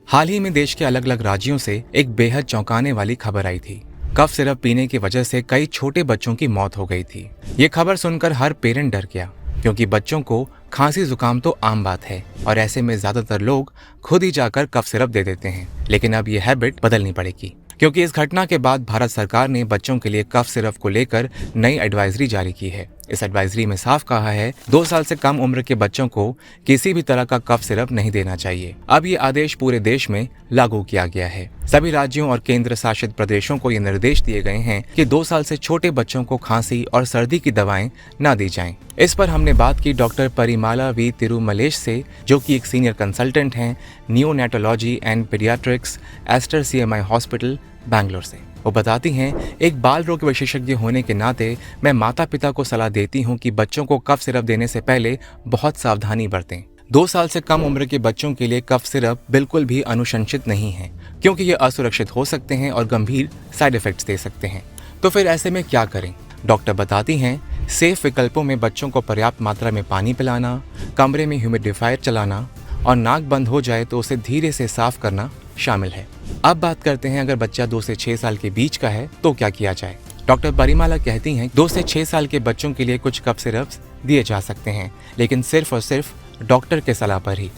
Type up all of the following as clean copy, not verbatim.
हाल ही में देश के अलग अलग राज्यों से एक बेहद चौंकाने वाली खबर आई थी। कफ सिरप पीने की वजह से कई छोटे बच्चों की मौत हो गई थी। ये खबर सुनकर हर पेरेंट डर गया, क्योंकि बच्चों को खांसी जुकाम तो आम बात है और ऐसे में ज्यादातर लोग खुद ही जाकर कफ सिरप दे देते हैं। लेकिन अब ये हैबिट बदलनी पड़ेगी, क्योंकि इस घटना के बाद भारत सरकार ने बच्चों के लिए कफ सिरप को लेकर नई एडवाइजरी जारी की है। इस एडवाइजरी में साफ कहा है 2 साल से कम उम्र के बच्चों को किसी भी तरह का कफ सिरप नहीं देना चाहिए। अब ये आदेश पूरे देश में लागू किया गया है। सभी राज्यों और केंद्र शासित प्रदेशों को ये निर्देश दिए गए हैं कि 2 साल से छोटे बच्चों को खांसी और सर्दी की दवाएं न दी जाएं। इस पर हमने बात की डॉक्टर परिमाला वी तिरुमलेश से, जो कि एक सीनियर कंसल्टेंट हैं neonatology and paediatrics, Aster CMI hospital, Bangalore से। वो बताती हैं, एक बाल रोग विशेषज्ञ होने के नाते मैं माता पिता को सलाह देती हूँ कि बच्चों को कफ सिरप देने से पहले बहुत सावधानी बरतें। 2 साल से कम उम्र के बच्चों के लिए कफ सिरप बिल्कुल भी अनुशंसित नहीं है, क्योंकि ये असुरक्षित हो सकते हैं और गंभीर साइड इफेक्ट्स दे सकते हैं। तो फिर ऐसे में क्या करें? डॉक्टर बताती हैं, सेफ विकल्पों में बच्चों को पर्याप्त मात्रा में पानी पिलाना, कमरे में ह्यूमिडिफायर चलाना और नाक बंद हो जाए तो उसे धीरे से साफ करना शामिल है। अब बात करते हैं, अगर बच्चा 2 से 6 साल के बीच का है तो क्या किया जाए। डॉक्टर परिमाला कहती हैं, 2 से 6 साल के बच्चों के लिए कुछ कफ सिरप्स दिए जा सकते हैं, लेकिन सिर्फ और सिर्फ डॉक्टर के सलाह पर ही,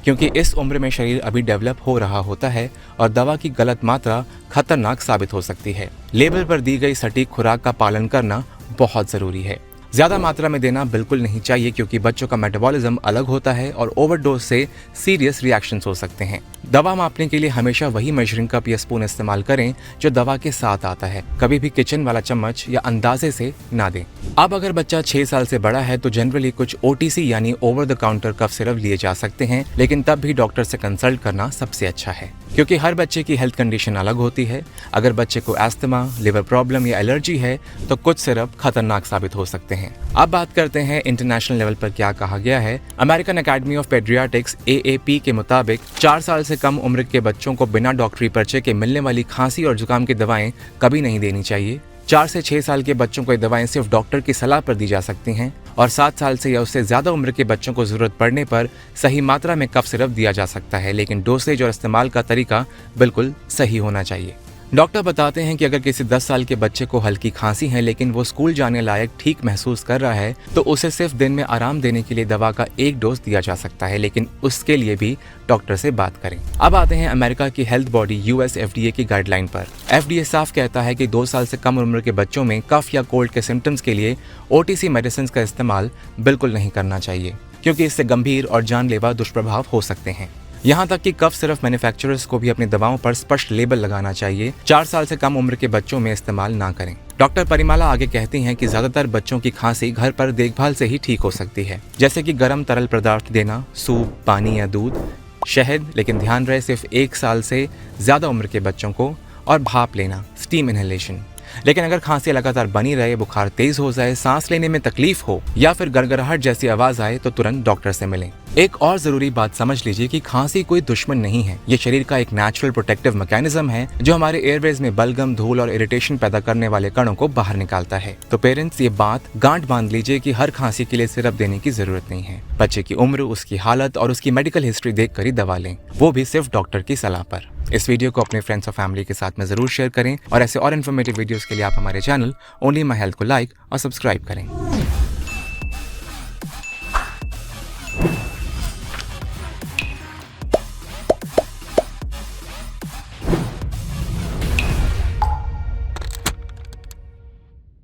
क्योंकि इस उम्र में शरीर अभी डेवलप हो रहा होता है और दवा की गलत मात्रा खतरनाक साबित हो सकती है। लेबल पर दी गई सटीक खुराक का पालन करना बहुत जरूरी है। ज्यादा मात्रा में देना बिल्कुल नहीं चाहिए, क्योंकि बच्चों का मेटाबॉलिज्म अलग होता है और ओवरडोज से सीरियस रिएक्शंस हो सकते हैं। दवा मापने के लिए हमेशा वही मेजरिंग कप या स्पून इस्तेमाल करें जो दवा के साथ आता है। कभी भी किचन वाला चम्मच या अंदाजे से ना दें। अब अगर बच्चा 6 साल से बड़ा है तो जनरली कुछ OTC यानी over the counter cough syrup लिए जा सकते हैं, लेकिन तब भी डॉक्टर से कंसल्ट करना सबसे अच्छा है, क्योंकि हर बच्चे की हेल्थ कंडीशन अलग होती है। अगर बच्चे को अस्थमा, लिवर प्रॉब्लम या एलर्जी है तो कुछ सिरप खतरनाक साबित हो सकते हैं। अब बात करते हैं इंटरनेशनल लेवल पर क्या कहा गया है। American Academy of Paediatrics AAP के मुताबिक 4 साल से कम उम्र के बच्चों को बिना डॉक्टरी पर्चे के मिलने वाली खांसी और जुकाम की दवाएं कभी नहीं देनी चाहिए। 4 से 6 साल के बच्चों को ये दवाएं सिर्फ डॉक्टर की सलाह पर दी जा सकती हैं और 7 साल से या उससे ज्यादा उम्र के बच्चों को जरूरत पड़ने पर सही मात्रा में कफ सिरप दिया जा सकता है, लेकिन डोसेज और इस्तेमाल का तरीका बिल्कुल सही होना चाहिए। डॉक्टर बताते हैं कि अगर किसी 10 साल के बच्चे को हल्की खांसी है लेकिन वो स्कूल जाने लायक ठीक महसूस कर रहा है तो उसे सिर्फ दिन में आराम देने के लिए दवा का 1 डोज दिया जा सकता है, लेकिन उसके लिए भी डॉक्टर से बात करें। अब आते हैं अमेरिका की हेल्थ बॉडी US FDA की गाइडलाइन पर। FDA साफ कहता है कि 2 साल से कम उम्र के बच्चों में कफ या कोल्ड के सिम्टम्स के लिए OTC मेडिसिन का इस्तेमाल बिल्कुल नहीं करना चाहिए, क्योंकि इससे गंभीर और जानलेवा दुष्प्रभाव हो सकते हैं। यहाँ तक कि कफ सिरप मैन्युफैक्चरर्स को भी अपनी दवाओं पर स्पष्ट लेबल लगाना चाहिए। 4 साल से कम उम्र के बच्चों में इस्तेमाल ना करें। डॉक्टर परिमाला आगे कहती हैं कि ज्यादातर बच्चों की खांसी घर पर देखभाल से ही ठीक हो सकती है, जैसे कि गर्म तरल पदार्थ देना, सूप, पानी या दूध, शहद, लेकिन ध्यान रहे सिर्फ 1 साल से ज्यादा उम्र के बच्चों को, और भाप लेना, स्टीम इनहेलेशन। लेकिन अगर खांसी लगातार बनी रहे, बुखार तेज हो जाए, सांस लेने में तकलीफ हो या फिर गड़गड़ाहट जैसी आवाज आए तो तुरंत डॉक्टर से मिलें। एक और जरूरी बात समझ लीजिए कि खांसी कोई दुश्मन नहीं है। ये शरीर का एक नेचुरल प्रोटेक्टिव मैकेनिज्म है जो हमारे एयरवेज में बलगम, धूल और इरिटेशन पैदा करने वाले कणों को बाहर निकालता है। तो पेरेंट्स ये बात गांठ बांध लीजिए कि हर खांसी के लिए सिरप देने की जरूरत नहीं है। बच्चे की उम्र, उसकी हालत और उसकी मेडिकल हिस्ट्री देखकर ही दवा लें, वो भी सिर्फ डॉक्टर की सलाह पर। इस वीडियो को अपने फ्रेंड्स और फैमिली के साथ में जरूर शेयर करें और ऐसे और इन्फॉर्मेटिव वीडियोस के लिए आप हमारे चैनल ओनली माय हेल्थ को लाइक और सब्सक्राइब करें।